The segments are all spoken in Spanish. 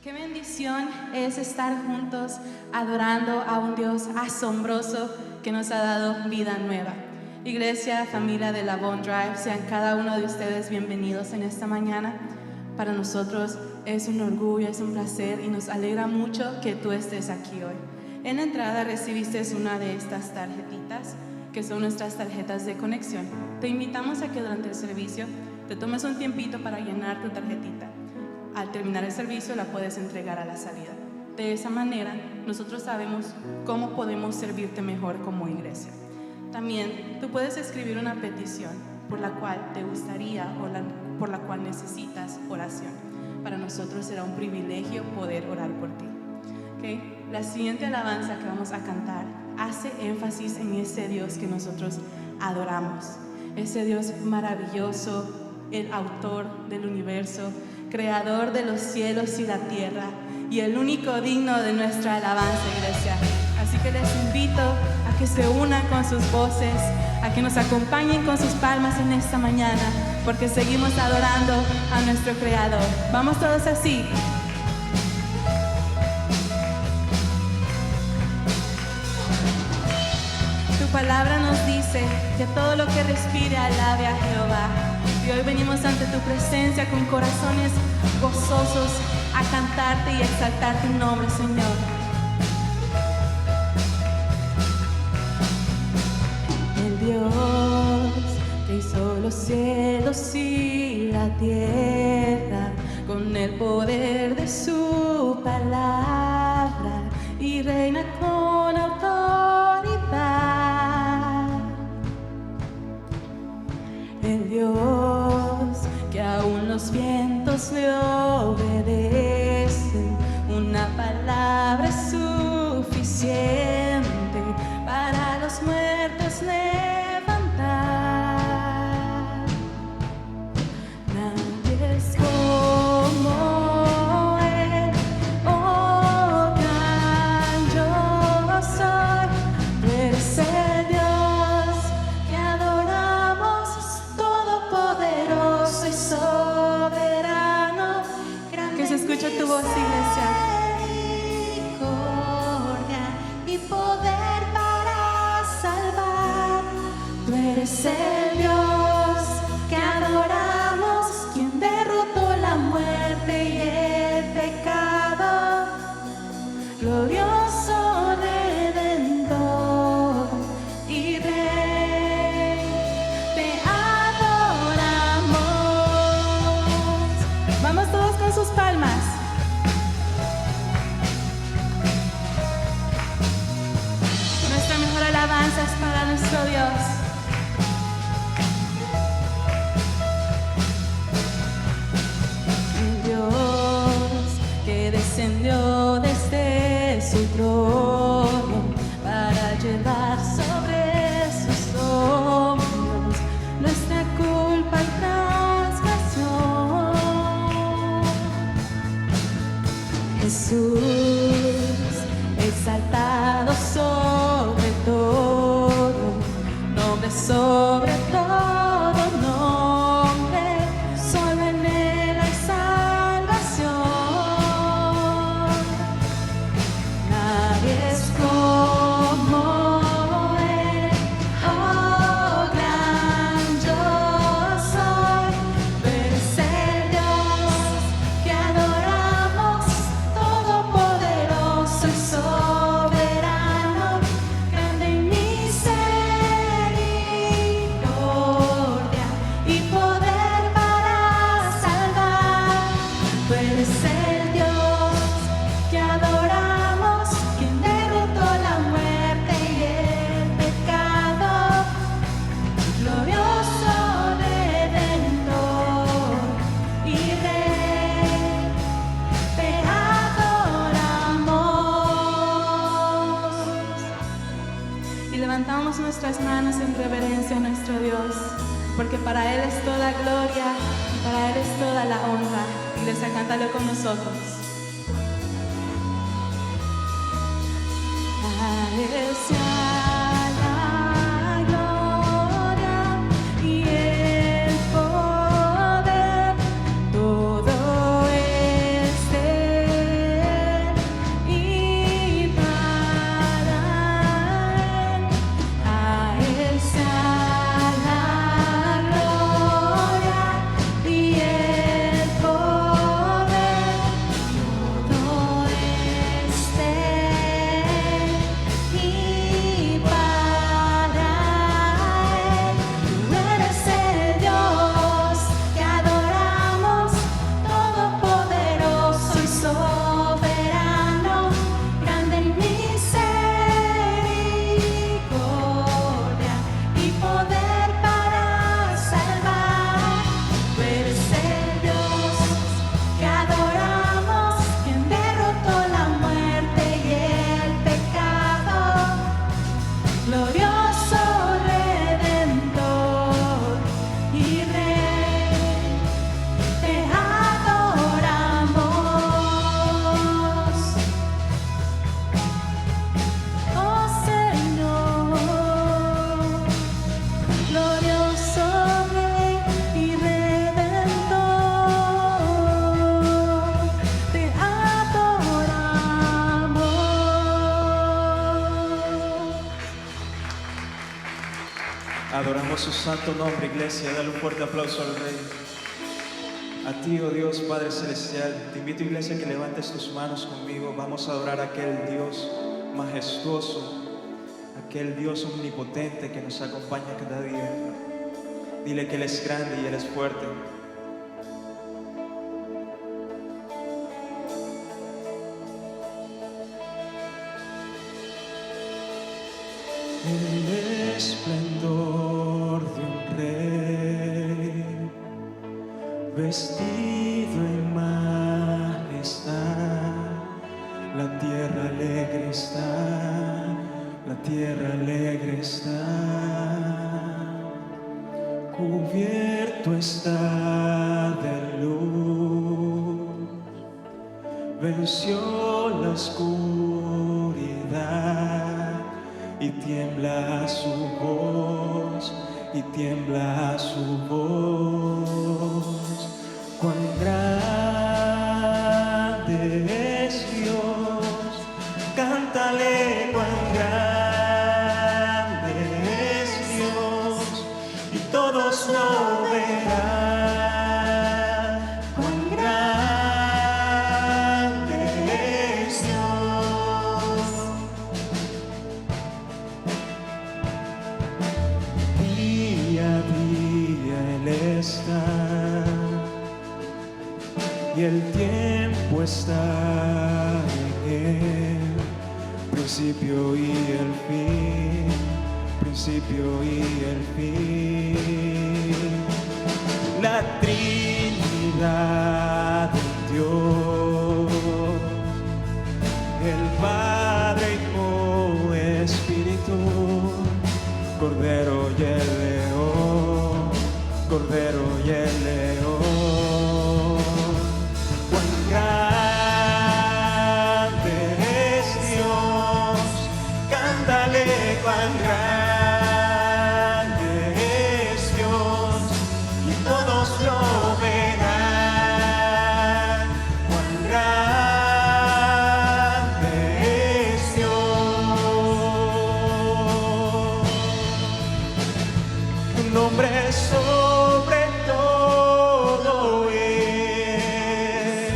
Qué bendición es estar juntos adorando a un Dios asombroso que nos ha dado vida nueva. Iglesia, familia de la Bond Drive, sean cada uno de ustedes bienvenidos en esta mañana. Para nosotros es un orgullo, es un placer y nos alegra mucho que tú estés aquí hoy. En la entrada recibiste una de estas tarjetitas, que son nuestras tarjetas de conexión. Te invitamos a que durante el servicio te tomes un tiempito para llenar tu tarjetita. Al terminar el servicio la puedes entregar a la salida. De esa manera nosotros sabemos cómo podemos servirte mejor como iglesia. También tú puedes escribir una petición por la cual te gustaría o por la cual necesitas oración. Para nosotros será un privilegio poder orar por ti. ¿Okay? La siguiente alabanza que vamos a cantar hace énfasis en ese Dios que nosotros adoramos. Ese Dios maravilloso, el autor del universo, creador de los cielos y la tierra, y el único digno de nuestra alabanza, iglesia. Así que les invito a que se unan con sus voces, a que nos acompañen con sus palmas en esta mañana, porque seguimos adorando a nuestro creador. Vamos todos así. Tu palabra nos dice que todo lo que respire alabe a Jehová. Y hoy venimos ante tu presencia con corazones gozosos a cantarte y exaltar tu nombre, Señor. El Dios que hizo los cielos y la tierra con el poder de su palabra y reina con autoridad. El Dios que aún los vientos le obedecen, una palabra es suficiente para los muertos levantar. Nadie es como Él, oh gran yo soy. Tú eres el Dios que adoramos, todopoderoso y soberano. Que se escuche tu voz, iglesia. Misericordia y poder para salvar. Tú eres el Dios que adoramos, quien derrotó la muerte y el pecado. Glorioso Redentor y Rey, te adoramos. Vamos todos con sus palmas. Nuestra mejor alabanza es para nuestro Dios. El Dios que descendió desde su trono para llevar sobre sus hombros nuestra culpa y transgresión. Jesús, exaltado sobre todo, nombre sobre todo nombre, solo en Él hay salvación. Nadie es como Él, oh gran yo soy. Tú eres el Dios que adoramos, todopoderoso y soberano, grande en misericordia y poder para salvar. Tú eres el Dios que adoramos, quien derrotó la muerte y el pecado. Glorioso Redentor y Rey, te adoramos. Y levantamos nuestras manos en reverencia a nuestro Dios, porque para Él es toda gloria y para Él es toda la honra. Iglesia, cántalo con nosotros. A Él sea la gloria y el poder, todo es de Alabamos su santo nombre, iglesia. Dale un fuerte aplauso al Rey. A ti, oh Dios, Padre Celestial, te invito, iglesia, que levantes tus manos conmigo. Vamos a adorar a aquel Dios majestuoso, aquel Dios omnipotente que nos acompaña cada día. Dile que Él es grande y Él es fuerte. El esplendor de un rey, vestido en majestad, la tierra alegre está, la tierra alegre está, cubierto está de luz, venció la oscuridad. Y tiembla su voz, y tiembla su voz. Cuán grande es Dios, cántale, cuán grande es Dios, y todos lo verán. Cuán grande es Dios. Día a día Él está, y el tiempo está en Él, principio y el fin, principio y el fin. La Trinidad de Dios, el Padre Hijo, Espíritu, Cordero y el león, Cordero y el león. Cuán grande es Dios, cántale, cuán grande es Dios, y todos lo verán. Cuán grande es Dios. Tu nombre es sobre todo es,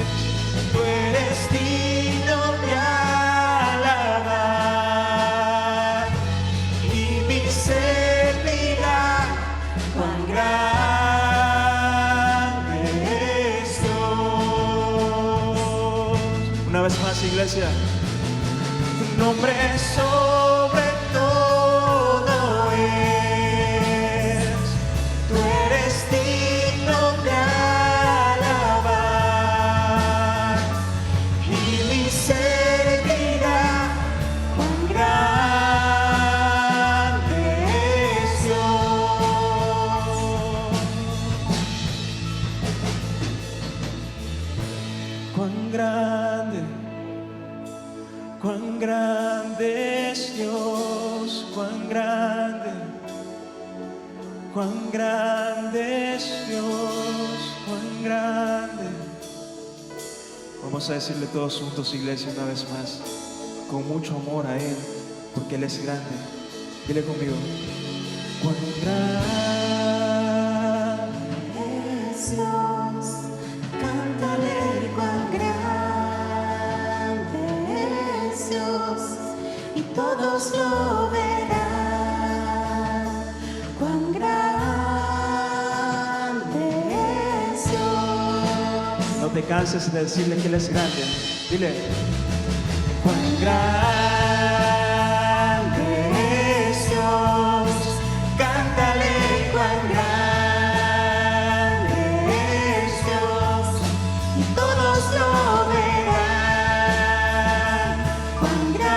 tú eres digno de alabar, y mi ser dirá cuán grande es Dios. Una vez más, iglesia. Tu nombre es sobre todo es, tú eres digno de alabar, y mi ser dirá cuán grande es Dios. Cuán grande es Dios, cuán grande es Dios, cuán grande. Vamos a decirle todos juntos, iglesia, una vez más, con mucho amor a Él, porque Él es grande. Dile conmigo, cuán grande es Dios, cántale, cuán grande es Dios, y todos lo verán. Cuán grande es Dios. No te canses de decirle que Él es grande. Dile, cuán grande es Dios, cántale, cuán grande es Dios, Y todos lo verán. Cuán grande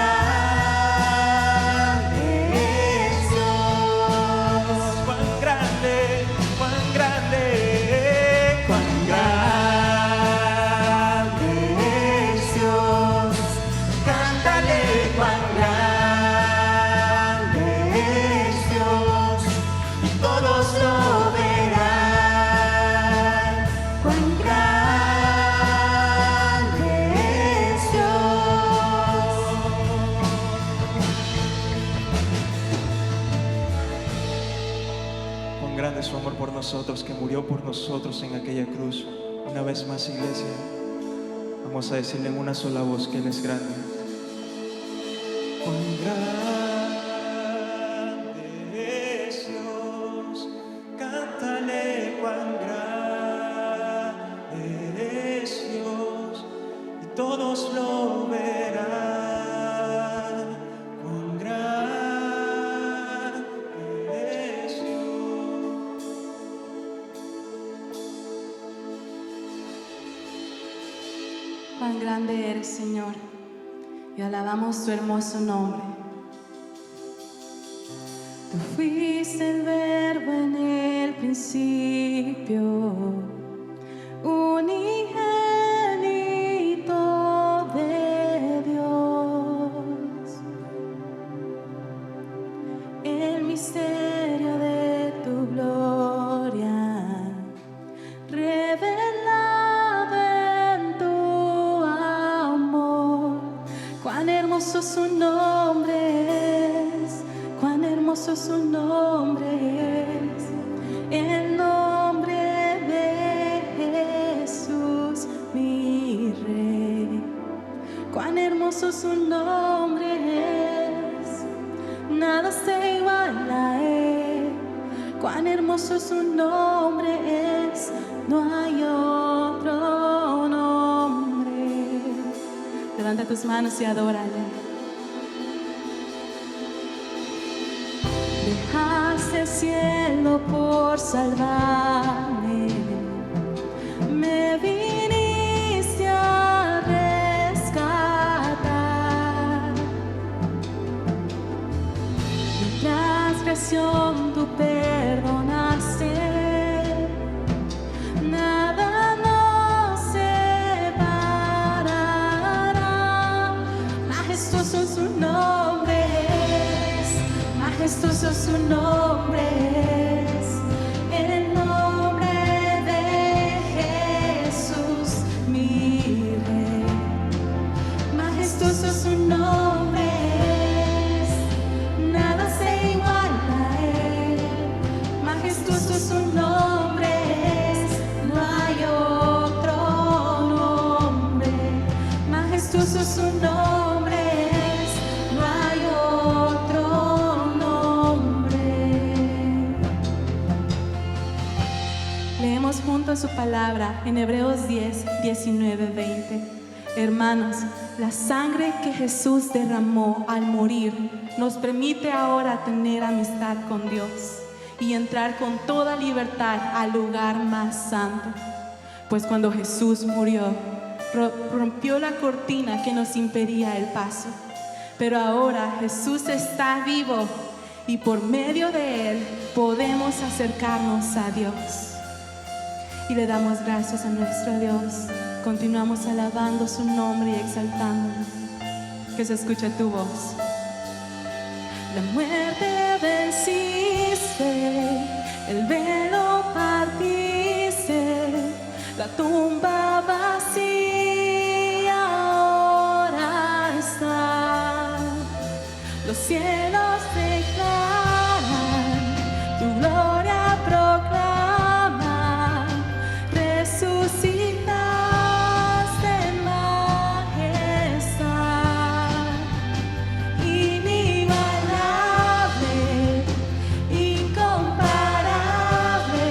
es Dios. cuán grande, cuán grande, Cuán grande es Dios. Cántale, su amor por nosotros, que murió por nosotros en aquella cruz. Una vez más, iglesia, vamos a decirle en una sola voz que Él es grande. Cuán grande es Dios, cántale cuán grande es Dios, y todos lo verán. Cuán grande es Dios. Cuán grande eres, Señor, y alabamos tu hermoso nombre. Tú fuiste el verbo en el principio, unigénito de Dios. El misterio de tu gloria revelado en tu amor. Cuán hermoso su nombre es, cuán hermoso su nombre es, el nombre de Jesús mi Rey. Cuán hermoso su nombre es, nada se iguala a Él. Cuán hermoso su nombre es, no hay otro nombre. Levanta tus manos y adórale. Dejaste el cielo por salvarme, me viniste a rescatar. Mi transgresión tú perdonaste, nada nos separará. Majestuoso su nombre es, majestuoso su nombre es, el nombre de Jesús mi Rey. Majestuoso su nombre es, nada se iguala a Él. Majestuoso su nombre es, no hay otro nombre. Majestuoso su nombre es, no hay otro nombre. Leemos juntos su palabra en Hebreos 10, 19, 20. Hermanos, la sangre que Jesús derramó al morir nos permite ahora tener amistad con Dios y entrar con toda libertad al lugar más santo. Pues cuando Jesús murió, rompió la cortina que nos impedía el paso. Pero ahora Jesús está vivo y por medio de Él podemos acercarnos a Dios. Y le damos gracias a nuestro Dios. Continuamos alabando su nombre y exaltándolo. Que se escuche tu voz. La muerte venciste, el velo partiste, la tumba vacía ahora está. Los cielos declaran, tu gloria proclama, resucitaste en majestad. Inigualable, incomparable,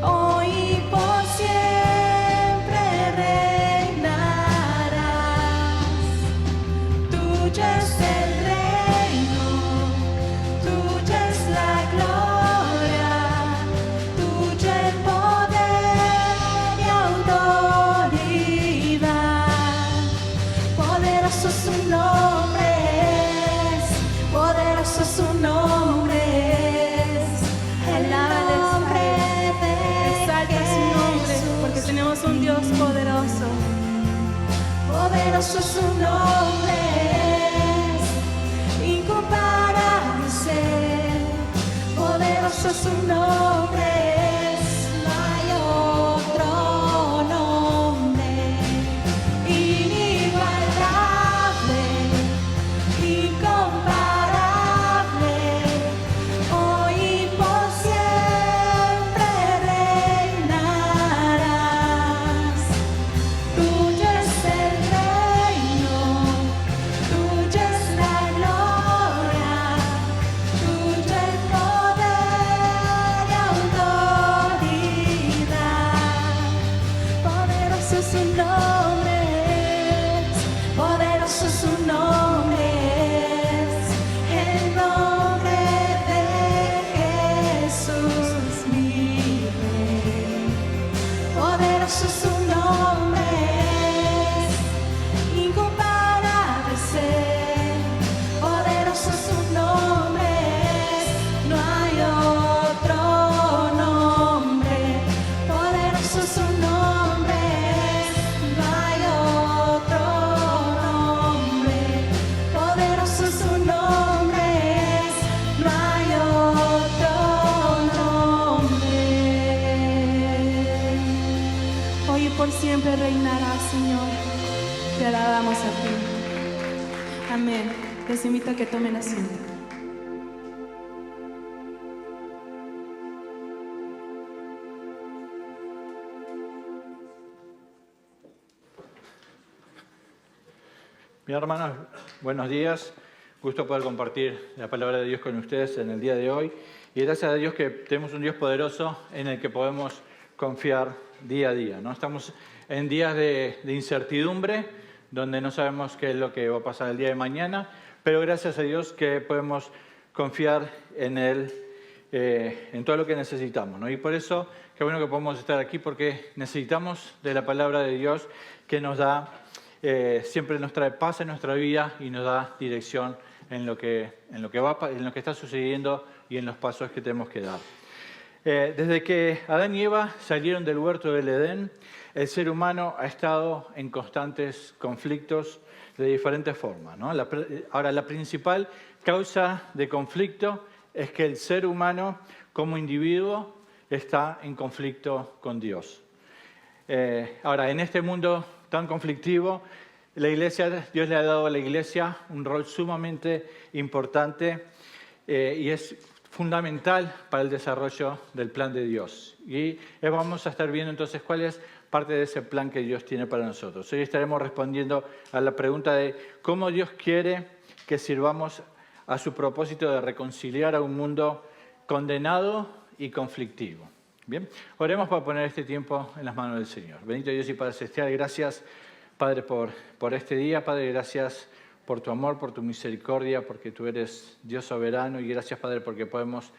hoy y por siempre reinarás. Tuyo es el reino, tuya es la gloria, tuyo el poder y autoridad. Poderoso su nombre es, poderoso su nombre es, el nombre de exalta su nombre, porque tenemos un Dios poderoso. Poderoso su nombre es, incomparable ser. Poderoso su nombre es, no hay otro nombre. Inigualable, incomparable, hoy y por siempre Te alabamos a ti. Amén. Les invito a que tomen asiento. Mis hermanos, buenos días. Gusto poder compartir la palabra de Dios con ustedes en el día de hoy. Y gracias a Dios que tenemos un Dios poderoso en el que podemos confiar día a día, ¿no? Estamos en días de incertidumbre, donde no sabemos qué es lo que va a pasar el día de mañana, pero gracias a Dios que podemos confiar en Él, en todo lo que necesitamos, ¿no? Y por eso, qué bueno que podemos estar aquí, porque necesitamos de la palabra de Dios que nos da, siempre nos trae paz en nuestra vida y nos da dirección en lo que está sucediendo y en los pasos que tenemos que dar. Desde que Adán y Eva salieron del huerto del Edén, el ser humano ha estado en constantes conflictos de diferentes formas, ¿no? Ahora, la principal causa de conflicto es que el ser humano como individuo está en conflicto con Dios. Ahora, en este mundo tan conflictivo, Dios le ha dado a la Iglesia un rol sumamente importante y es fundamental para el desarrollo del plan de Dios. Y vamos a estar viendo entonces cuál es parte de ese plan que Dios tiene para nosotros. Hoy estaremos respondiendo a la pregunta de cómo Dios quiere que sirvamos a su propósito de reconciliar a un mundo condenado y conflictivo. Bien, oremos para poner este tiempo en las manos del Señor. Bendito Dios y Padre Celestial, gracias, Padre, por este día. Padre, gracias por tu amor, por tu misericordia, porque tú eres Dios soberano. Y gracias, Padre, porque podemos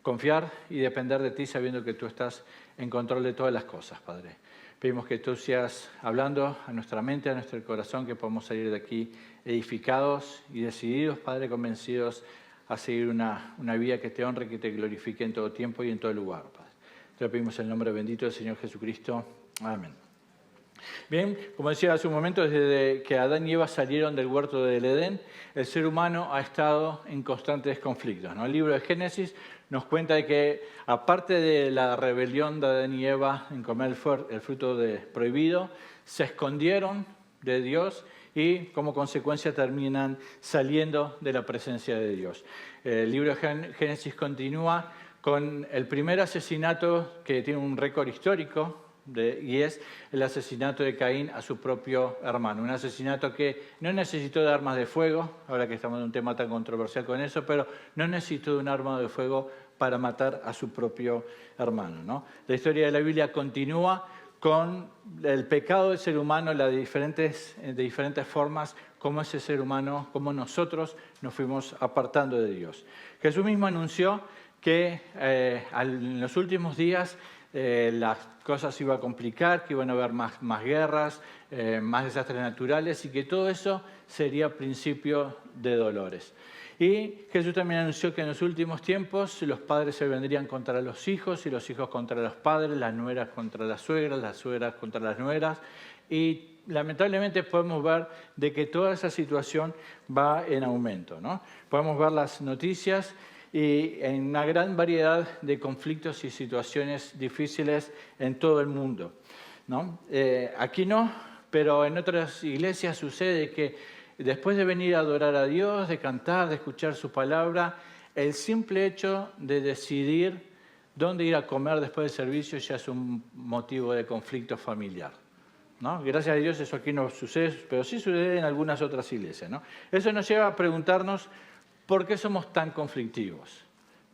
confiar y depender de ti sabiendo que tú estás en control de todas las cosas, Padre. Pedimos que tú seas hablando a nuestra mente, a nuestro corazón, que podamos salir de aquí edificados y decididos, Padre, convencidos a seguir una vida que te honre y que te glorifique en todo tiempo y en todo lugar, Padre. Te lo pedimos en el nombre bendito del Señor Jesucristo. Amén. Bien, como decía hace un momento, desde que Adán y Eva salieron del huerto del Edén, el ser humano ha estado en constantes conflictos, ¿no? El libro de Génesis nos cuenta de que, aparte de la rebelión de Adán y Eva en comer el fruto prohibido, se escondieron de Dios y como consecuencia terminan saliendo de la presencia de Dios. El libro de Génesis continúa con el primer asesinato que tiene un récord histórico, y es el asesinato de Caín a su propio hermano. Un asesinato que no necesitó de armas de fuego, ahora que estamos en un tema tan controversial con eso, pero no necesitó de un arma de fuego para matar a su propio hermano, ¿no? La historia de la Biblia continúa con el pecado del ser humano, de diferentes formas, cómo ese ser humano, cómo nosotros nos fuimos apartando de Dios. Jesús mismo anunció que en los últimos días las cosas iban a complicar, que iban a haber más guerras, más desastres naturales y que todo eso sería principio de dolores. Y Jesús también anunció que en los últimos tiempos los padres se vendrían contra los hijos y los hijos contra los padres, las nueras contra las suegras contra las nueras. Y lamentablemente podemos ver de que toda esa situación va en aumento, ¿no? Podemos ver las noticias y en una gran variedad de conflictos y situaciones difíciles en todo el mundo, ¿no? Aquí no, pero en otras iglesias sucede que después de venir a adorar a Dios, de cantar, de escuchar su palabra, el simple hecho de decidir dónde ir a comer después del servicio ya es un motivo de conflicto familiar, ¿no? Gracias a Dios eso aquí no sucede, pero sí sucede en algunas otras iglesias, ¿no? Eso nos lleva a preguntarnos ¿por qué somos tan conflictivos?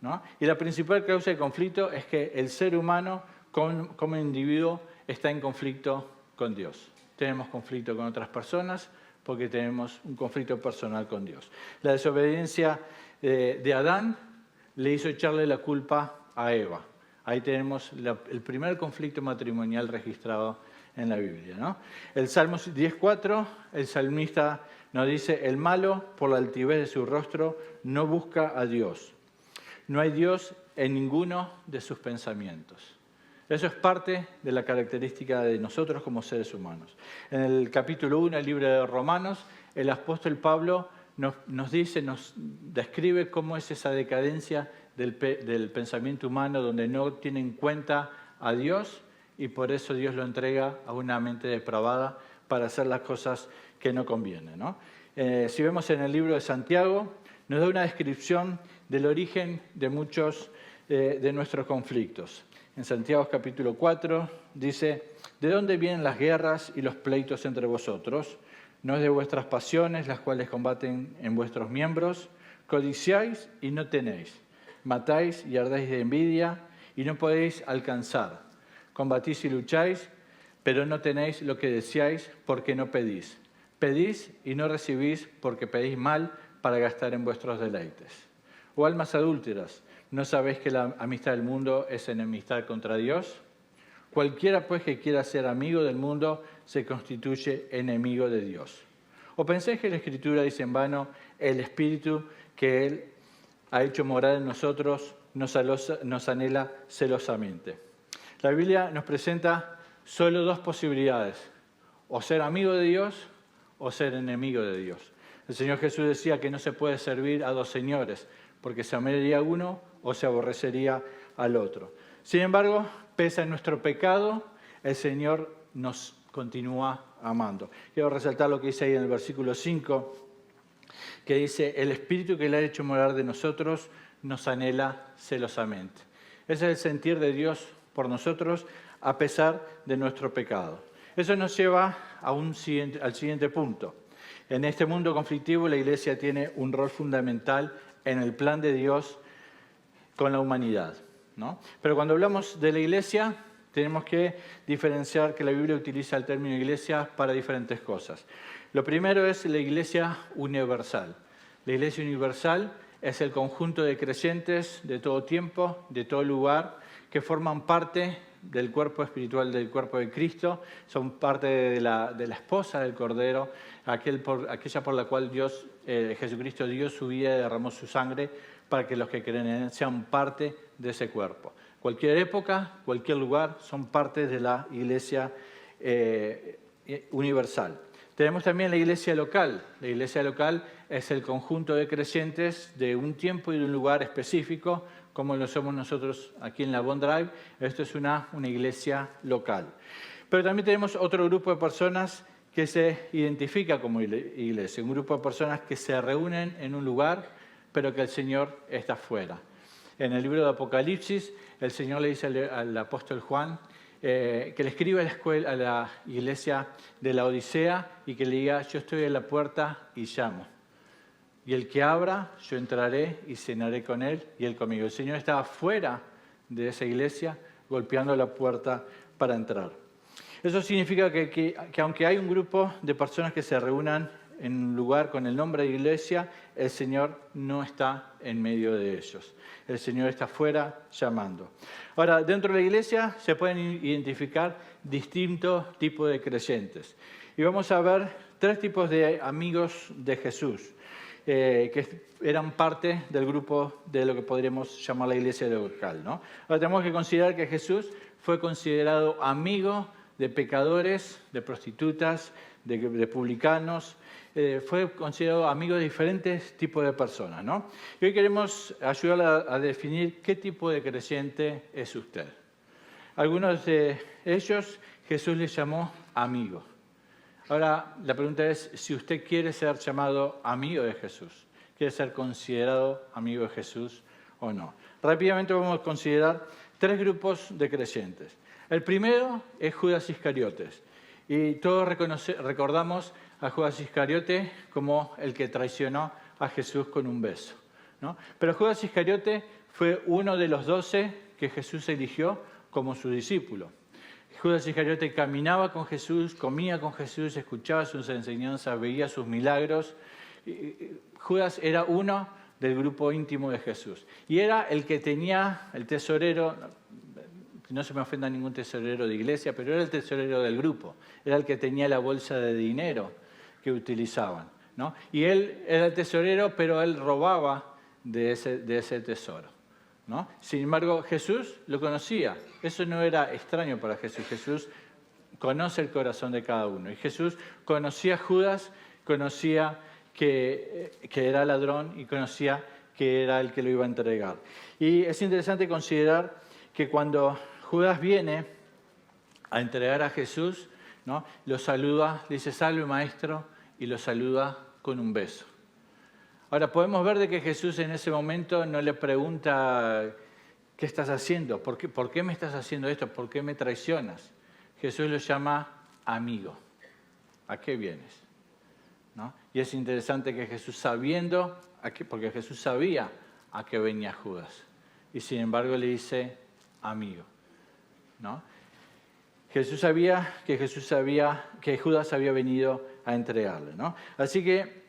¿No? Y la principal causa de conflicto es que el ser humano como individuo está en conflicto con Dios. Tenemos conflicto con otras personas porque tenemos un conflicto personal con Dios. La desobediencia de Adán le hizo echarle la culpa a Eva. Ahí tenemos el primer conflicto matrimonial registrado en la Biblia, ¿no? El Salmo 10:4, el salmista nos dice, el malo, por la altivez de su rostro, no busca a Dios. No hay Dios en ninguno de sus pensamientos. Eso es parte de la característica de nosotros como seres humanos. En el capítulo 1 del libro de Romanos, el apóstol Pablo nos describe cómo es esa decadencia del pensamiento humano donde no tiene en cuenta a Dios y por eso Dios lo entrega a una mente depravada para hacer las cosas que no convienen, ¿no? Si vemos en el libro de Santiago, nos da una descripción del origen de muchos de nuestros conflictos. En Santiago capítulo 4 dice: ¿de dónde vienen las guerras y los pleitos entre vosotros? ¿No es de vuestras pasiones las cuales combaten en vuestros miembros? Codiciáis y no tenéis, matáis y ardéis de envidia y no podéis alcanzar. Combatís y lucháis, pero no tenéis lo que deseáis porque no pedís. Pedís y no recibís porque pedís mal para gastar en vuestros deleites. O almas adúlteras, ¿no sabéis que la amistad del mundo es enemistad contra Dios? Cualquiera pues que quiera ser amigo del mundo se constituye enemigo de Dios. ¿O pensáis que la Escritura dice en vano: el Espíritu que Él ha hecho morar en nosotros nos anhela celosamente? La Biblia nos presenta solo dos posibilidades: o ser amigo de Dios o ser enemigo de Dios. El Señor Jesús decía que no se puede servir a dos señores, porque se amaría a uno o se aborrecería al otro. Sin embargo, pese a nuestro pecado, el Señor nos continúa amando. Quiero resaltar lo que dice ahí en el versículo 5, que dice: el Espíritu que Él ha hecho morar de nosotros nos anhela celosamente. Ese es el sentir de Dios por nosotros a pesar de nuestro pecado. Eso nos lleva al siguiente punto. En este mundo conflictivo, la Iglesia tiene un rol fundamental en el plan de Dios con la humanidad, ¿no? Pero cuando hablamos de la Iglesia, tenemos que diferenciar que la Biblia utiliza el término Iglesia para diferentes cosas. Lo primero es la Iglesia universal. La Iglesia universal es el conjunto de creyentes de todo tiempo, de todo lugar, que forman parte del cuerpo espiritual del cuerpo de Cristo, son parte de la esposa del Cordero, aquella por la cual Jesucristo dio su vida y derramó su sangre para que los que creen en Él sean parte de ese cuerpo. Cualquier época, cualquier lugar, son parte de la Iglesia universal. Tenemos también la iglesia local. La iglesia local es el conjunto de creyentes de un tiempo y de un lugar específico, como lo somos nosotros aquí en la Bond Drive. Esto es una iglesia local. Pero también tenemos otro grupo de personas que se identifica como iglesia, un grupo de personas que se reúnen en un lugar, pero que el Señor está fuera. En el libro de Apocalipsis, el Señor le dice al apóstol Juan que le escriba a la iglesia de la Odisea y que le diga: yo estoy a la puerta y llamo. Y el que abra, yo entraré y cenaré con él y él conmigo. El Señor estaba fuera de esa iglesia, golpeando la puerta para entrar. Eso significa que aunque hay un grupo de personas que se reúnan en un lugar con el nombre de iglesia, el Señor no está en medio de ellos. El Señor está fuera llamando. Ahora, dentro de la iglesia se pueden identificar distintos tipos de creyentes. Y vamos a ver 3 tipos de amigos de Jesús, que eran parte del grupo de lo que podríamos llamar la iglesia local, ¿no? Ahora tenemos que considerar que Jesús fue considerado amigo de pecadores, de prostitutas, de publicanos. Fue considerado amigo de diferentes tipos de personas, ¿no? Y hoy queremos ayudarle a definir qué tipo de creyente es usted. Algunos de ellos Jesús les llamó amigos. Ahora, la pregunta es si usted quiere ser llamado amigo de Jesús, quiere ser considerado amigo de Jesús o no. Rápidamente vamos a considerar 3 grupos de creyentes. El primero es Judas Iscariotes. Y todos recordamos a Judas Iscariote como el que traicionó a Jesús con un beso, ¿no? Pero Judas Iscariote fue uno de los 12 que Jesús eligió como su discípulo. Judas Iscariote caminaba con Jesús, comía con Jesús, escuchaba sus enseñanzas, veía sus milagros. Judas era uno del grupo íntimo de Jesús. Y era el que tenía el tesorero, no se me ofenda ningún tesorero de iglesia, pero era el tesorero del grupo. Era el que tenía la bolsa de dinero que utilizaban, ¿no? Y él era el tesorero, pero él robaba de ese tesoro, ¿no? Sin embargo, Jesús lo conocía. Eso no era extraño para Jesús. Jesús conoce el corazón de cada uno. Y Jesús conocía a Judas, conocía que era ladrón y conocía que era el que lo iba a entregar. Y es interesante considerar que cuando Judas viene a entregar a Jesús, ¿no? Lo saluda, le dice, salve maestro, y lo saluda con un beso. Ahora, podemos ver de que Jesús en ese momento no le pregunta, ¿qué estás haciendo? ¿Por qué me estás haciendo esto? ¿Por qué me traicionas? Jesús lo llama amigo. ¿A qué vienes? ¿No? Y es interesante que Jesús porque Jesús sabía a qué venía Judas. Y sin embargo le dice amigo, ¿no? Jesús sabía que Judas había venido a entregarle, ¿no? Así que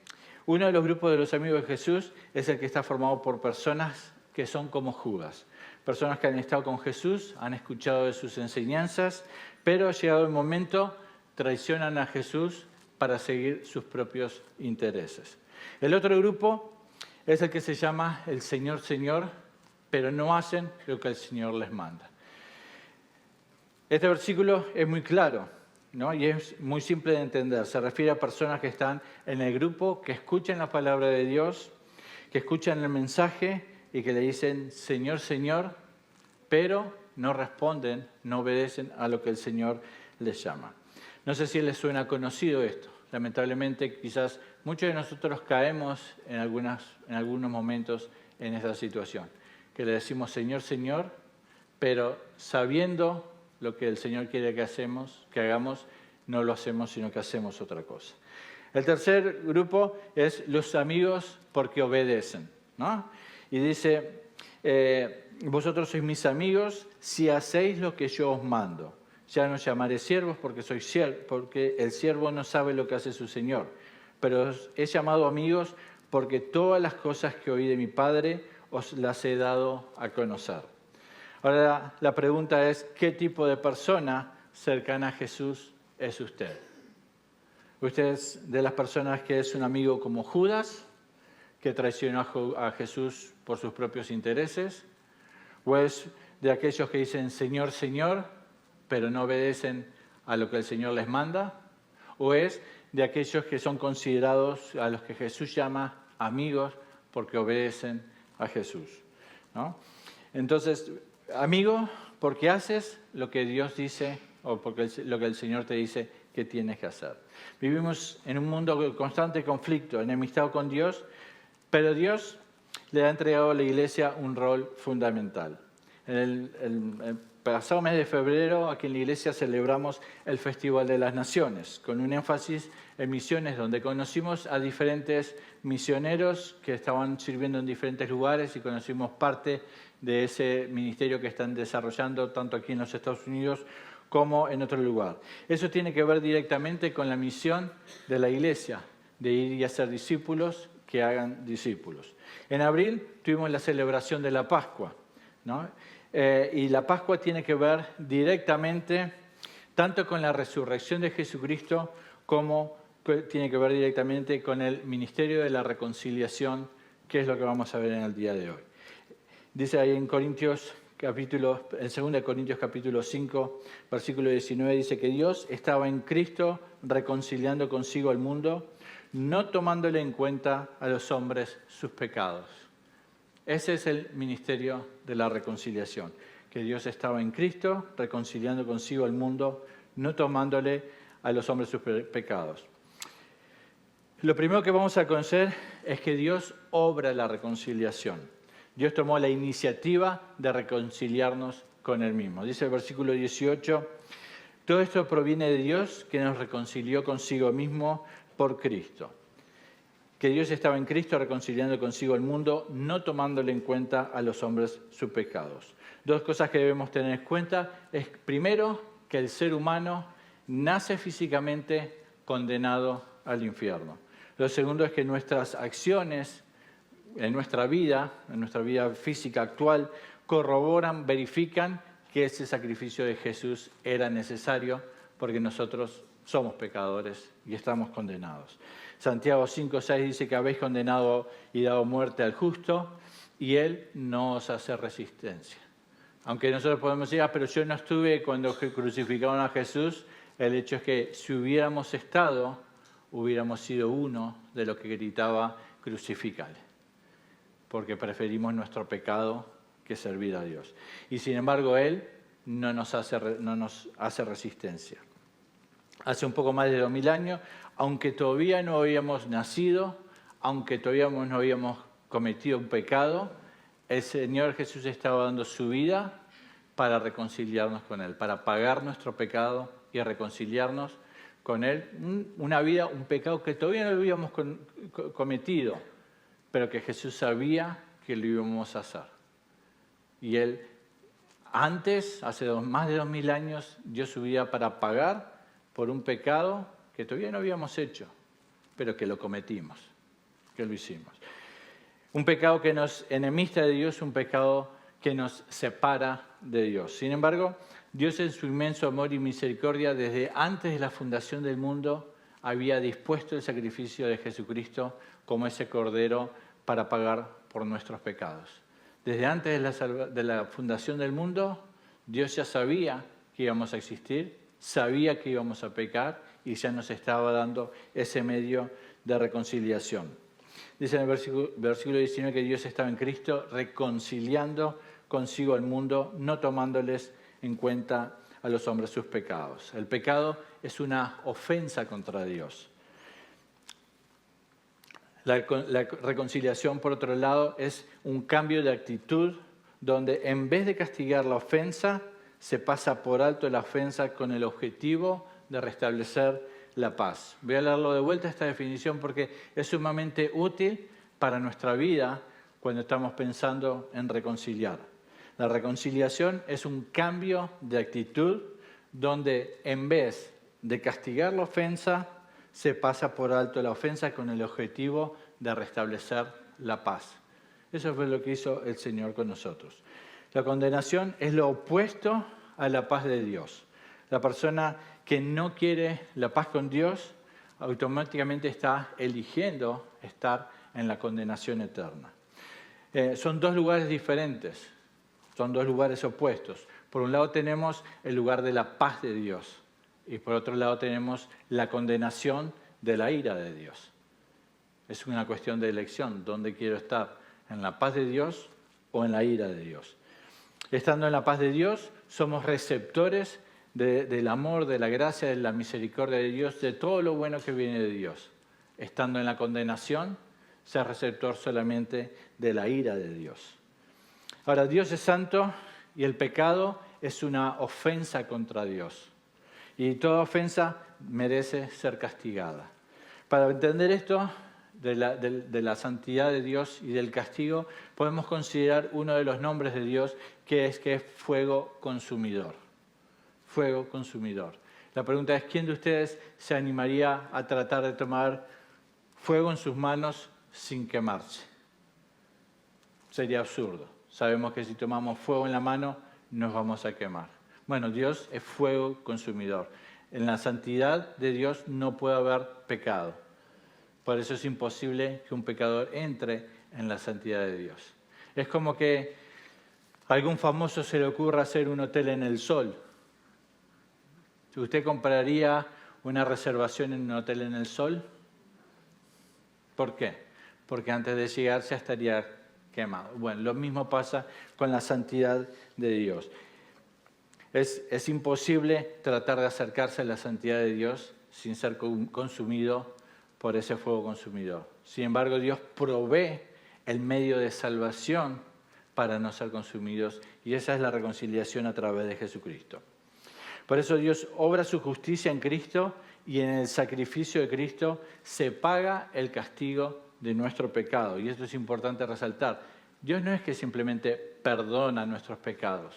uno de los grupos de los amigos de Jesús es el que está formado por personas que son como Judas. Personas que han estado con Jesús, han escuchado de sus enseñanzas, pero llegado el momento traicionan a Jesús para seguir sus propios intereses. El otro grupo es el que se llama el Señor, Señor, pero no hacen lo que el Señor les manda. Este versículo es muy claro, ¿no? Y es muy simple de entender. Se refiere a personas que están en el grupo, que escuchan la palabra de Dios, que escuchan el mensaje y que le dicen Señor, Señor, pero no responden, no obedecen a lo que el Señor les llama. No sé si les suena conocido esto. Lamentablemente, quizás muchos de nosotros caemos en algunos momentos en esta situación. Que le decimos Señor, Señor, pero sabiendo lo que el Señor quiere que hagamos, no lo hacemos, sino que hacemos otra cosa. El tercer grupo es los amigos porque obedecen, ¿no? Y dice, vosotros sois mis amigos si hacéis lo que yo os mando. Ya no llamaré siervos porque el siervo no sabe lo que hace su Señor. Pero os he llamado amigos porque todas las cosas que oí de mi Padre os las he dado a conocer. Ahora la pregunta es, ¿qué tipo de persona cercana a Jesús es usted? ¿Usted es de las personas que es un amigo como Judas, que traicionó a Jesús por sus propios intereses? ¿O es de aquellos que dicen Señor, Señor, pero no obedecen a lo que el Señor les manda? ¿O es de aquellos que son considerados a los que Jesús llama amigos porque obedecen a Jesús, ¿no? Entonces, amigo, porque haces lo que Dios dice o porque lo que el Señor te dice que tienes que hacer. Vivimos en un mundo de constante conflicto, enemistado con Dios, pero Dios le ha entregado a la iglesia un rol fundamental. En el pasado mes de febrero, aquí en la iglesia celebramos el Festival de las Naciones, con un énfasis en misiones, donde conocimos a diferentes misioneros que estaban sirviendo en diferentes lugares y conocimos parte de ese ministerio que están desarrollando tanto aquí en los Estados Unidos como en otro lugar. Eso tiene que ver directamente con la misión de la iglesia, de ir y hacer discípulos que hagan discípulos. En abril tuvimos la celebración de la Pascua, ¿no? Y la Pascua tiene que ver directamente tanto con la resurrección de Jesucristo como tiene que ver directamente con el ministerio de la reconciliación, que es lo que vamos a ver en el día de hoy. Dice ahí en 2 Corintios capítulo 5, versículo 19, dice que Dios estaba en Cristo reconciliando consigo al mundo, no tomándole en cuenta a los hombres sus pecados. Ese es el ministerio de la reconciliación, que Dios estaba en Cristo reconciliando consigo al mundo, no tomándole a los hombres sus pecados. Lo primero que vamos a conocer es que Dios obra la reconciliación. Dios tomó la iniciativa de reconciliarnos con Él mismo. Dice el versículo 18, todo esto proviene de Dios que nos reconcilió consigo mismo por Cristo. Que Dios estaba en Cristo reconciliando consigo el mundo, no tomándole en cuenta a los hombres sus pecados. Dos cosas que debemos tener en cuenta es, primero, que el ser humano nace físicamente condenado al infierno. Lo segundo es que nuestras acciones en nuestra vida física actual, corroboran, verifican que ese sacrificio de Jesús era necesario porque nosotros somos pecadores y estamos condenados. Santiago 5:6 dice que habéis condenado y dado muerte al justo y Él no os hace resistencia. Aunque nosotros podemos decir, pero yo no estuve cuando crucificaron a Jesús, el hecho es que si hubiéramos estado, hubiéramos sido uno de los que gritaba, crucifícale, porque preferimos nuestro pecado que servir a Dios. Y sin embargo, Él no nos hace resistencia. hace un poco más de 2000 años, aunque todavía no habíamos nacido, aunque todavía no habíamos cometido un pecado, el Señor Jesús estaba dando su vida para reconciliarnos con Él, para pagar nuestro pecado y reconciliarnos con Él. Una vida, un pecado que todavía no habíamos cometido, pero que Jesús sabía que lo íbamos a hacer. Y Él, antes, hace más de 2000 años, dio su vida para pagar por un pecado que todavía no habíamos hecho, pero que lo cometimos, que lo hicimos. Un pecado que nos enemista de Dios, un pecado que nos separa de Dios. Sin embargo, Dios en su inmenso amor y misericordia, desde antes de la fundación del mundo, había dispuesto el sacrificio de Jesucristo como ese cordero para pagar por nuestros pecados. Desde antes de la fundación del mundo, Dios ya sabía que íbamos a existir, sabía que íbamos a pecar y ya nos estaba dando ese medio de reconciliación. Dice en el versículo 19 que Dios estaba en Cristo reconciliando consigo al mundo, no tomándoles en cuenta a los hombres sus pecados. El pecado es una ofensa contra Dios. La reconciliación, por otro lado, es un cambio de actitud donde en vez de castigar la ofensa, se pasa por alto la ofensa con el objetivo de restablecer la paz. Voy a leerlo de vuelta esta definición porque es sumamente útil para nuestra vida cuando estamos pensando en reconciliar. La reconciliación es un cambio de actitud donde en vez de castigar la ofensa, se pasa por alto la ofensa con el objetivo de restablecer la paz. Eso fue lo que hizo el Señor con nosotros. La condenación es lo opuesto a la paz de Dios. La persona que no quiere la paz con Dios automáticamente está eligiendo estar en la condenación eterna. Son dos lugares diferentes, son dos lugares opuestos. Por un lado tenemos el lugar de la paz de Dios y por otro lado tenemos la condenación de la ira de Dios. Es una cuestión de elección, ¿dónde quiero estar? ¿En la paz de Dios o en la ira de Dios? Estando en la paz de Dios, somos receptores del amor, de la gracia, de la misericordia de Dios, de todo lo bueno que viene de Dios. Estando en la condenación, ser receptor solamente de la ira de Dios. Ahora, Dios es santo y el pecado es una ofensa contra Dios. Y toda ofensa merece ser castigada. Para entender esto de la santidad de Dios y del castigo, podemos considerar uno de los nombres de Dios que es fuego consumidor. Fuego consumidor. La pregunta es, ¿quién de ustedes se animaría a tratar de tomar fuego en sus manos sin quemarse? Sería absurdo. Sabemos que si tomamos fuego en la mano, nos vamos a quemar. Bueno, Dios es fuego consumidor. En la santidad de Dios no puede haber pecado. Por eso es imposible que un pecador entre en la santidad de Dios. Es como que a algún famoso se le ocurra hacer un hotel en el sol. ¿Usted compraría una reservación en un hotel en el sol? ¿Por qué? Porque antes de llegar ya estaría quemado. Bueno, lo mismo pasa con la santidad de Dios. Es imposible tratar de acercarse a la santidad de Dios sin ser consumido por ese fuego consumidor. Sin embargo, Dios provee el medio de salvación para no ser consumidos y esa es la reconciliación a través de Jesucristo. Por eso Dios obra su justicia en Cristo y en el sacrificio de Cristo se paga el castigo de nuestro pecado. Y esto es importante resaltar. Dios no es que simplemente perdona nuestros pecados.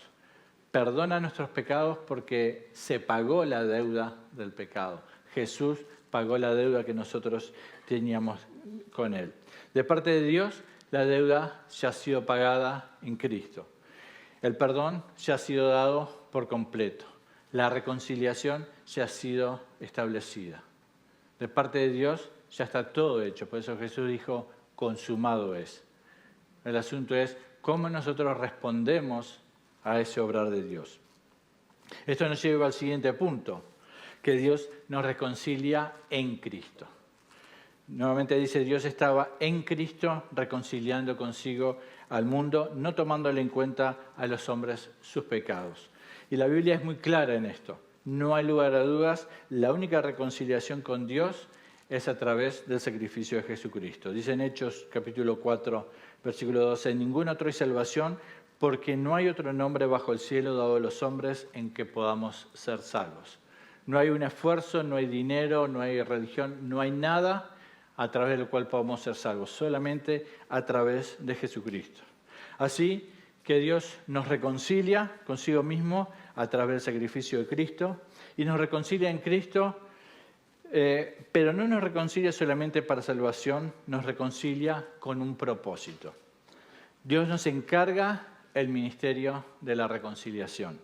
Perdona nuestros pecados porque se pagó la deuda del pecado. Jesús pagó la deuda que nosotros teníamos con Él. De parte de Dios, la deuda ya ha sido pagada en Cristo. El perdón ya ha sido dado por completo. La reconciliación ya ha sido establecida. De parte de Dios ya está todo hecho. Por eso Jesús dijo, consumado es. El asunto es cómo nosotros respondemos a ese obrar de Dios. Esto nos lleva al siguiente punto, que Dios nos reconcilia en Cristo. Nuevamente dice, Dios estaba en Cristo reconciliando consigo al mundo, no tomándole en cuenta a los hombres sus pecados. Y la Biblia es muy clara en esto. no hay lugar a dudas, la única reconciliación con Dios es a través del sacrificio de Jesucristo. Dice en Hechos capítulo 4, versículo 12, en ningún otro hay salvación, porque no hay otro nombre bajo el cielo dado a los hombres en que podamos ser salvos. No hay un esfuerzo, no hay dinero, no hay religión, no hay nada a través del cual podamos ser salvos, solamente a través de Jesucristo. Así que Dios nos reconcilia consigo mismo a través del sacrificio de Cristo y nos reconcilia en Cristo, pero no nos reconcilia solamente para salvación, nos reconcilia con un propósito. Dios nos encarga el ministerio de la reconciliación.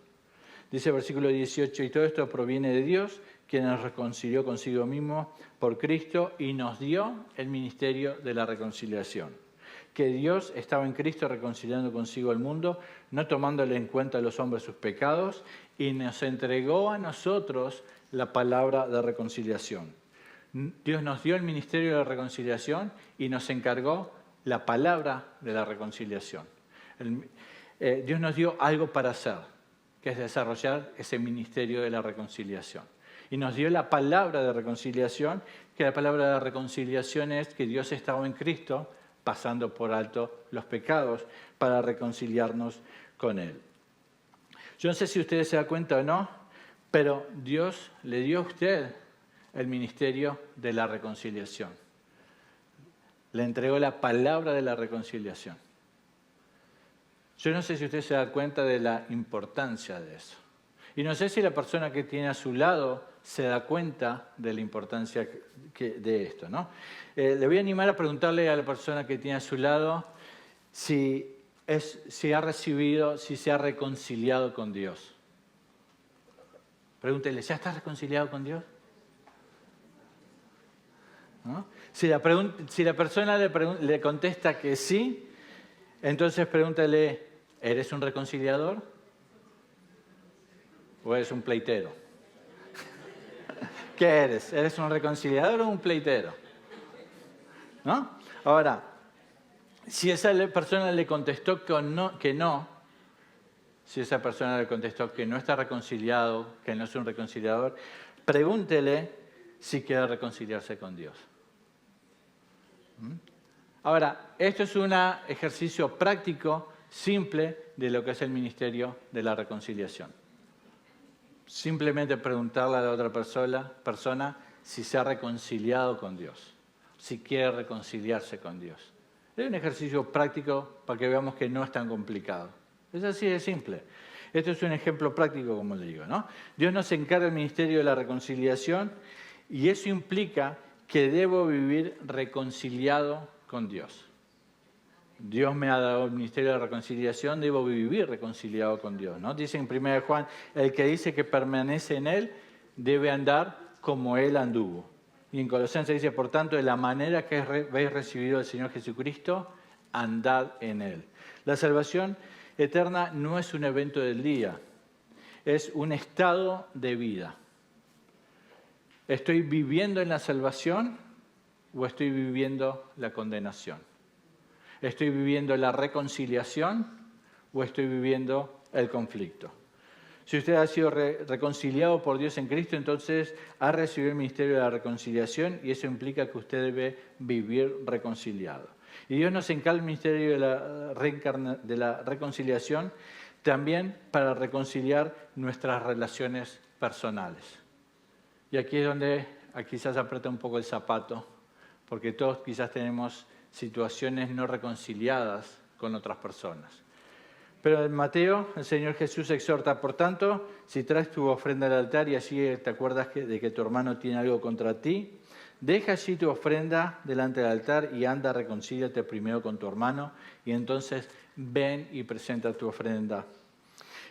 Dice el versículo 18, y todo esto proviene de Dios, quien nos reconcilió consigo mismo por Cristo y nos dio el ministerio de la reconciliación. Que Dios estaba en Cristo reconciliando consigo al mundo, no tomándole en cuenta a los hombres sus pecados, y nos entregó a nosotros la palabra de reconciliación. Dios nos dio el ministerio de la reconciliación y nos encargó la palabra de la reconciliación. Dios nos dio algo para hacer, que es desarrollar ese ministerio de la reconciliación. Y nos dio la palabra de reconciliación, que la palabra de reconciliación es que Dios estaba en Cristo, pasando por alto los pecados para reconciliarnos con Él. Yo no sé si ustedes se dan cuenta o no, pero Dios le dio a usted el ministerio de la reconciliación. Le entregó la palabra de la reconciliación. Yo no sé si usted se da cuenta de la importancia de eso. Y no sé si la persona que tiene a su lado se da cuenta de la importancia de esto, ¿no? Le voy a animar a preguntarle a la persona que tiene a su lado si ha recibido, si se ha reconciliado con Dios. Pregúntele, ¿ya estás reconciliado con Dios? ¿No? Si la persona le contesta que sí, entonces pregúntale, ¿eres un reconciliador? ¿O eres un pleitero? ¿Qué eres? ¿Eres un reconciliador o un pleitero? ¿No? Ahora, si esa persona le contestó que no, si esa persona le contestó que no está reconciliado, que no es un reconciliador, pregúntele si quiere reconciliarse con Dios. Ahora, esto es un ejercicio práctico, simple, de lo que es el ministerio de la reconciliación. Simplemente preguntarle a la otra persona si se ha reconciliado con Dios, si quiere reconciliarse con Dios. Es un ejercicio práctico para que veamos que no es tan complicado. Es así de simple. Esto es un ejemplo práctico, como le digo, ¿no? Dios nos encarga el ministerio de la reconciliación y eso implica que debo vivir reconciliado con Dios. Dios me ha dado el ministerio de la reconciliación, debo vivir reconciliado con Dios, ¿no? Dice en 1 Juan, el que dice que permanece en Él debe andar como Él anduvo. Y en Colosenses dice, por tanto, de la manera que habéis recibido al Señor Jesucristo, andad en Él. La salvación eterna no es un evento del día, es un estado de vida. ¿Estoy viviendo en la salvación o estoy viviendo la condenación? ¿Estoy viviendo la reconciliación o estoy viviendo el conflicto? Si usted ha sido reconciliado por Dios en Cristo, entonces ha recibido el ministerio de la reconciliación y eso implica que usted debe vivir reconciliado. Y Dios nos encarga el ministerio de la reconciliación también para reconciliar nuestras relaciones personales. Y aquí es donde quizás aprieta un poco el zapato, porque todos quizás tenemos situaciones no reconciliadas con otras personas. Pero en Mateo, el Señor Jesús exhorta, por tanto, si traes tu ofrenda al altar y así te acuerdas de que tu hermano tiene algo contra ti, deja allí tu ofrenda delante del altar y anda, reconcíliate primero con tu hermano y entonces ven y presenta tu ofrenda.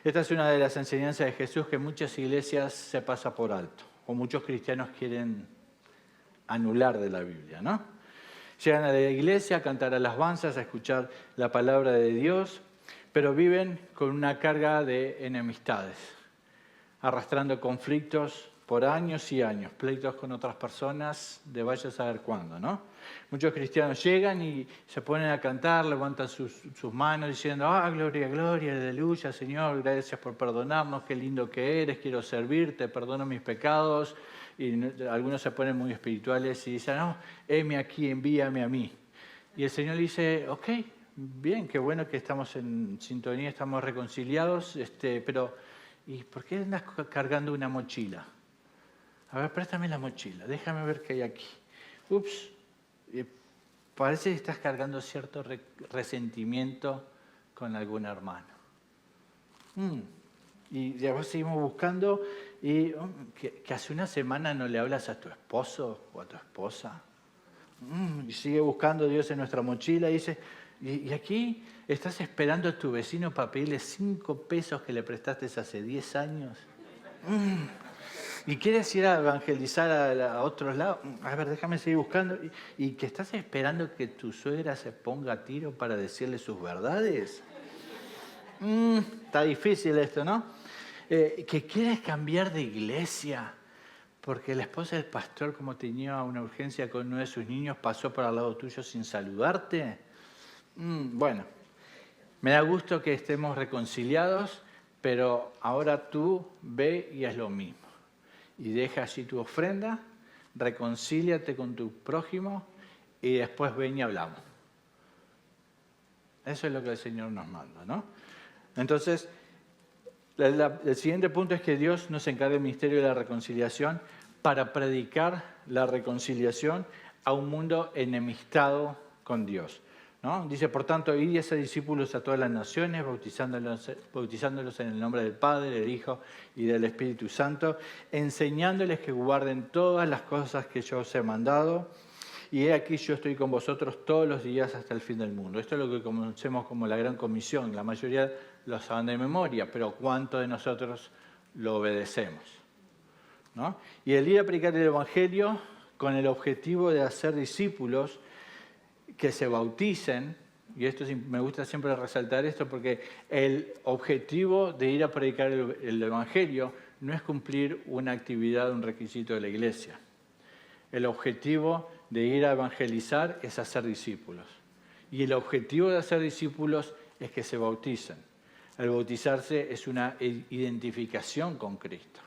Esta es una de las enseñanzas de Jesús que muchas iglesias se pasa por alto, o muchos cristianos quieren anular de la Biblia, ¿no? Llegan a la iglesia a cantar alabanzas, a escuchar la palabra de Dios, pero viven con una carga de enemistades, arrastrando conflictos por años y años, pleitos con otras personas de vaya a saber cuándo, ¿no? Muchos cristianos llegan y se ponen a cantar, levantan sus manos diciendo, gloria, gloria, aleluya, Señor, gracias por perdonarnos, qué lindo que eres, quiero servirte, perdono mis pecados. Y algunos se ponen muy espirituales y dicen, no, heme aquí, envíame a mí. Y el Señor dice, ok, bien, qué bueno que estamos en sintonía, estamos reconciliados, pero ¿y por qué andas cargando una mochila? A ver, préstame la mochila, déjame ver qué hay aquí. Ups, parece que estás cargando cierto resentimiento con algún hermano. Y después seguimos buscando y que hace una semana no le hablas a tu esposo o a tu esposa. Y sigue buscando Dios en nuestra mochila y dice, y aquí estás esperando a tu vecino para pedirle 5 pesos que le prestaste hace 10 años. Y quieres ir a evangelizar a otros lados. A ver, déjame seguir buscando. Y que estás esperando que tu suegra se ponga a tiro para decirle sus verdades. Está difícil esto, ¿no? Que quieres cambiar de iglesia porque la esposa del pastor, como tenía una urgencia con uno de sus niños, pasó por al lado tuyo sin saludarte. Bueno, me da gusto que estemos reconciliados, pero ahora tú ve y haz lo mismo. Y deja allí tu ofrenda, reconcíliate con tu prójimo y después ven y hablamos. Eso es lo que el Señor nos manda, ¿no? Entonces, el siguiente punto es que Dios nos encarga del ministerio de la reconciliación para predicar la reconciliación a un mundo enemistado con Dios, ¿no? Dice, por tanto, id y haced discípulos a todas las naciones, bautizándolos en el nombre del Padre, del Hijo y del Espíritu Santo, enseñándoles que guarden todas las cosas que yo os he mandado. Y he aquí yo estoy con vosotros todos los días hasta el fin del mundo. Esto es lo que conocemos como la Gran Comisión. La mayoría lo saben de memoria, pero ¿cuántos de nosotros lo obedecemos? ¿No? Y el ir a predicar el Evangelio con el objetivo de hacer discípulos que se bauticen, y esto me gusta siempre resaltar esto porque el objetivo de ir a predicar el Evangelio no es cumplir una actividad, un requisito de la iglesia. El objetivo de ir a evangelizar es hacer discípulos. Y el objetivo de hacer discípulos es que se bauticen. El bautizarse es una identificación con Cristo.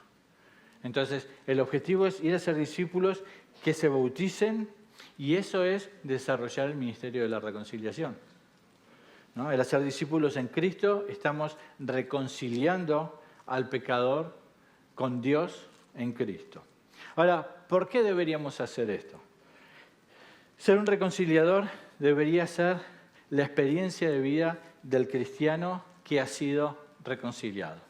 Entonces, el objetivo es ir a hacer discípulos que se bauticen y eso es desarrollar el ministerio de la reconciliación, ¿no? El hacer discípulos en Cristo, estamos reconciliando al pecador con Dios en Cristo. Ahora, ¿por qué deberíamos hacer esto? Ser un reconciliador debería ser la experiencia de vida del cristiano que ha sido reconciliado.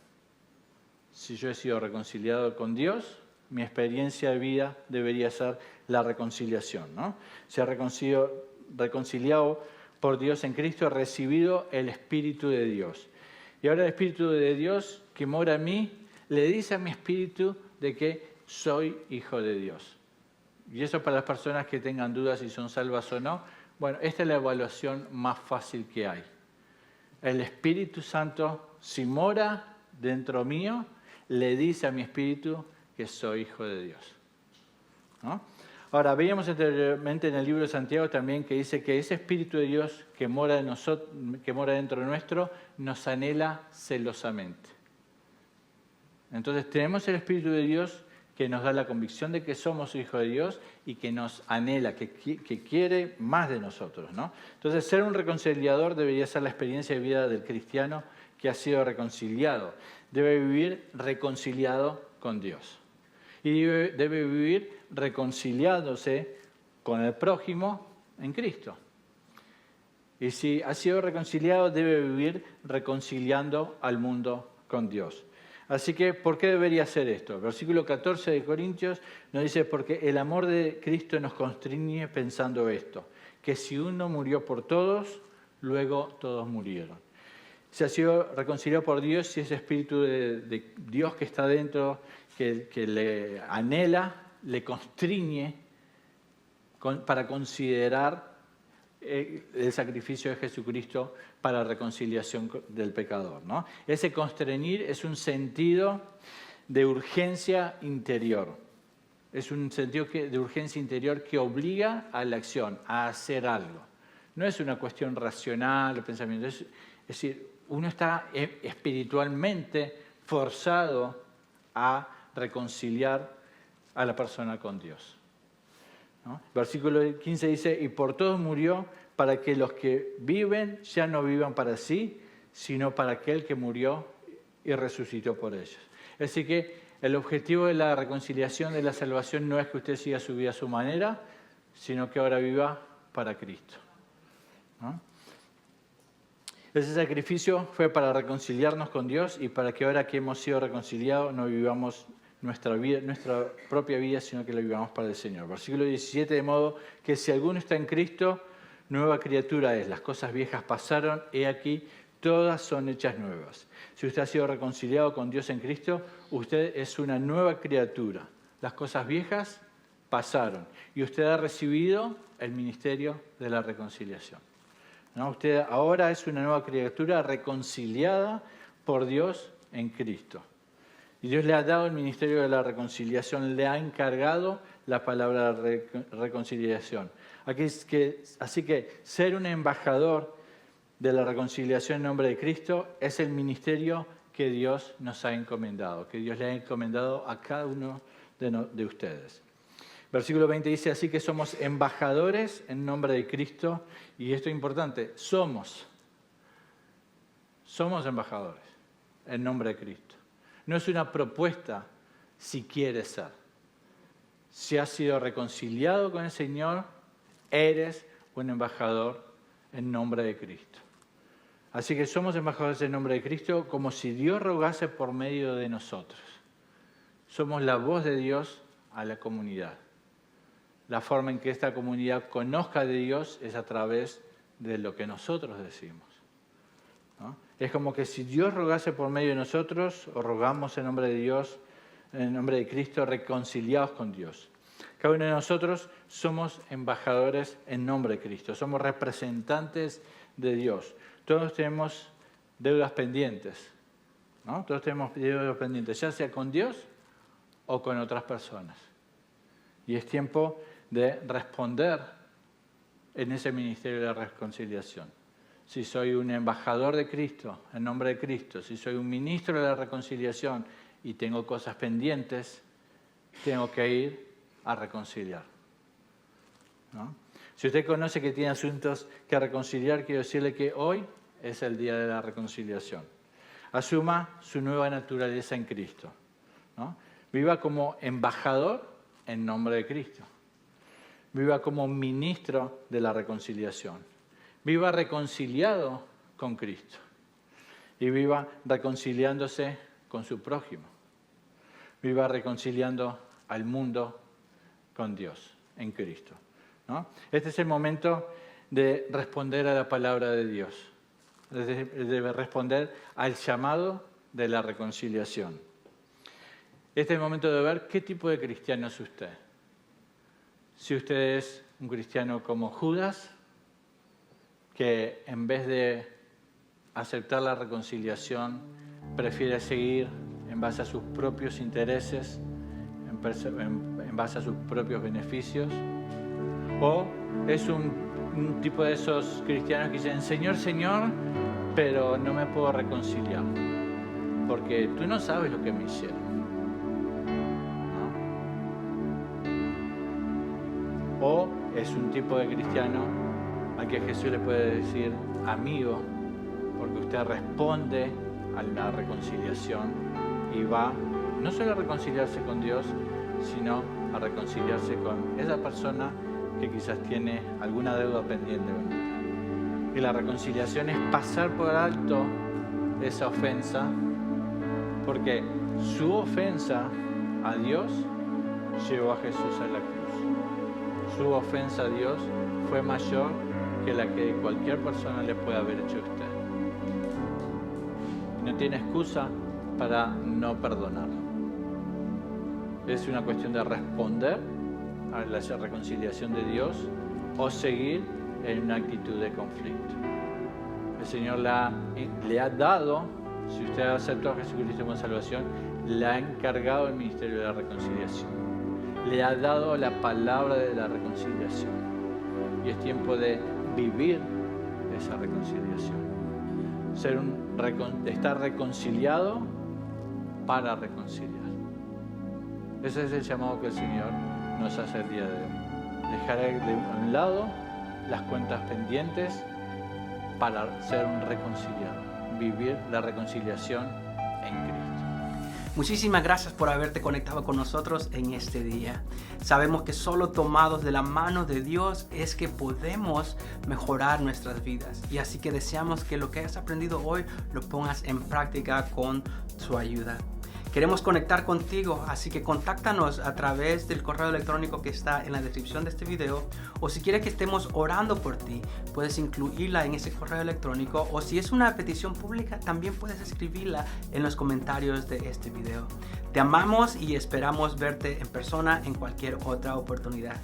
Si yo he sido reconciliado con Dios, mi experiencia de vida debería ser la reconciliación, ¿no? Se ha reconciliado por Dios en Cristo, he recibido el Espíritu de Dios. Y ahora el Espíritu de Dios que mora en mí le dice a mi espíritu de que soy hijo de Dios. Y eso para las personas que tengan dudas si son salvas o no, bueno, esta es la evaluación más fácil que hay. El Espíritu Santo, si mora dentro mío, le dice a mi espíritu que soy hijo de Dios, ¿no? Ahora, veíamos anteriormente en el libro de Santiago también que dice que ese Espíritu de Dios que mora en nosotros, que mora dentro nuestro, nos anhela celosamente. Entonces tenemos el Espíritu de Dios que nos da la convicción de que somos hijos de Dios y que nos anhela, que quiere más de nosotros, ¿no? Entonces, ser un reconciliador debería ser la experiencia de vida del cristiano que ha sido reconciliado. Debe vivir reconciliado con Dios. Y debe vivir reconciliándose con el prójimo en Cristo. Y si ha sido reconciliado, debe vivir reconciliando al mundo con Dios. Así que, ¿por qué debería hacer esto? Versículo 14 de Corintios nos dice, porque el amor de Cristo nos constriñe pensando esto, que si uno murió por todos, luego todos murieron. Se ha sido reconciliado por Dios y ese Espíritu de Dios que está dentro, que le anhela, le constriñe para considerar el sacrificio de Jesucristo para reconciliación del pecador, ¿no? Ese constreñir es un sentido de urgencia interior. Es un sentido de urgencia interior que obliga a la acción, a hacer algo. No es una cuestión racional o pensamiento. Es decir, uno está espiritualmente forzado a reconciliar a la persona con Dios, ¿no? Versículo 15 dice, y por todos murió para que los que viven ya no vivan para sí, sino para aquel que murió y resucitó por ellos. Es decir que el objetivo de la reconciliación, de la salvación, no es que usted siga su vida a su manera, sino que ahora viva para Cristo, ¿no? Ese sacrificio fue para reconciliarnos con Dios y para que ahora que hemos sido reconciliados no vivamos nuestra propia vida, sino que la vivamos para el Señor. Versículo 17, de modo que si alguno está en Cristo, nueva criatura es. Las cosas viejas pasaron, he aquí, todas son hechas nuevas. Si usted ha sido reconciliado con Dios en Cristo, usted es una nueva criatura. Las cosas viejas pasaron y usted ha recibido el ministerio de la reconciliación, ¿no? Usted ahora es una nueva criatura reconciliada por Dios en Cristo. Y Dios le ha dado el ministerio de la reconciliación, le ha encargado la palabra reconciliación. Así que ser un embajador de la reconciliación en nombre de Cristo es el ministerio que Dios nos ha encomendado, que Dios le ha encomendado a cada uno de ustedes. Versículo 20 dice, así que somos embajadores en nombre de Cristo, y esto es importante, somos embajadores en nombre de Cristo. No es una propuesta si quieres ser. Si has sido reconciliado con el Señor, eres un embajador en nombre de Cristo. Así que somos embajadores en nombre de Cristo como si Dios rogase por medio de nosotros. Somos la voz de Dios a la comunidad. La forma en que esta comunidad conozca de Dios es a través de lo que nosotros decimos, ¿no? Es como que si Dios rogase por medio de nosotros, o rogamos en nombre de Dios, en nombre de Cristo, reconciliados con Dios. Cada uno de nosotros somos embajadores en nombre de Cristo, somos representantes de Dios. Todos tenemos deudas pendientes, ¿no? Todos tenemos deudas pendientes, ya sea con Dios o con otras personas. Y es tiempo de responder en ese ministerio de la reconciliación. Si soy un embajador de Cristo, en nombre de Cristo, si soy un ministro de la reconciliación y tengo cosas pendientes, tengo que ir a reconciliar, ¿no? Si usted conoce que tiene asuntos que reconciliar, quiero decirle que hoy es el día de la reconciliación. Asuma su nueva naturaleza en Cristo, ¿no? Viva como embajador en nombre de Cristo. Viva como ministro de la reconciliación. Viva reconciliado con Cristo. Y viva reconciliándose con su prójimo. Viva reconciliando al mundo con Dios en Cristo, ¿no? Este es el momento de responder a la palabra de Dios. De responder al llamado de la reconciliación. Este es el momento de ver qué tipo de cristiano es usted. Si usted es un cristiano como Judas, que en vez de aceptar la reconciliación, prefiere seguir en base a sus propios intereses, en base a sus propios beneficios, o es un tipo de esos cristianos que dicen, Señor, Señor, pero no me puedo reconciliar, porque tú no sabes lo que me hicieron. O es un tipo de cristiano al que Jesús le puede decir amigo, porque usted responde a la reconciliación y va no solo a reconciliarse con Dios, sino a reconciliarse con esa persona que quizás tiene alguna deuda pendiente con usted. Y la reconciliación es pasar por alto esa ofensa, porque su ofensa a Dios llevó a Jesús a la cruz. Su ofensa a Dios fue mayor que la que cualquier persona le puede haber hecho a usted. No tiene excusa para no perdonar. Es una cuestión de responder a la reconciliación de Dios o seguir en una actitud de conflicto. El Señor le ha dado, si usted aceptó a Jesucristo como salvación, le ha encargado el ministerio de la reconciliación. Le ha dado la palabra de la reconciliación. Y es tiempo de vivir esa reconciliación. Estar reconciliado para reconciliar. Ese es el llamado que el Señor nos hace el día de hoy. Dejar de un lado las cuentas pendientes para ser un reconciliado. Vivir la reconciliación en Cristo. Muchísimas gracias por haberte conectado con nosotros en este día. Sabemos que solo tomados de la mano de Dios es que podemos mejorar nuestras vidas. Y así que deseamos que lo que has aprendido hoy lo pongas en práctica con su ayuda. Queremos conectar contigo, así que contáctanos a través del correo electrónico que está en la descripción de este video, o si quieres que estemos orando por ti, puedes incluirla en ese correo electrónico, o si es una petición pública, también puedes escribirla en los comentarios de este video. Te amamos y esperamos verte en persona en cualquier otra oportunidad.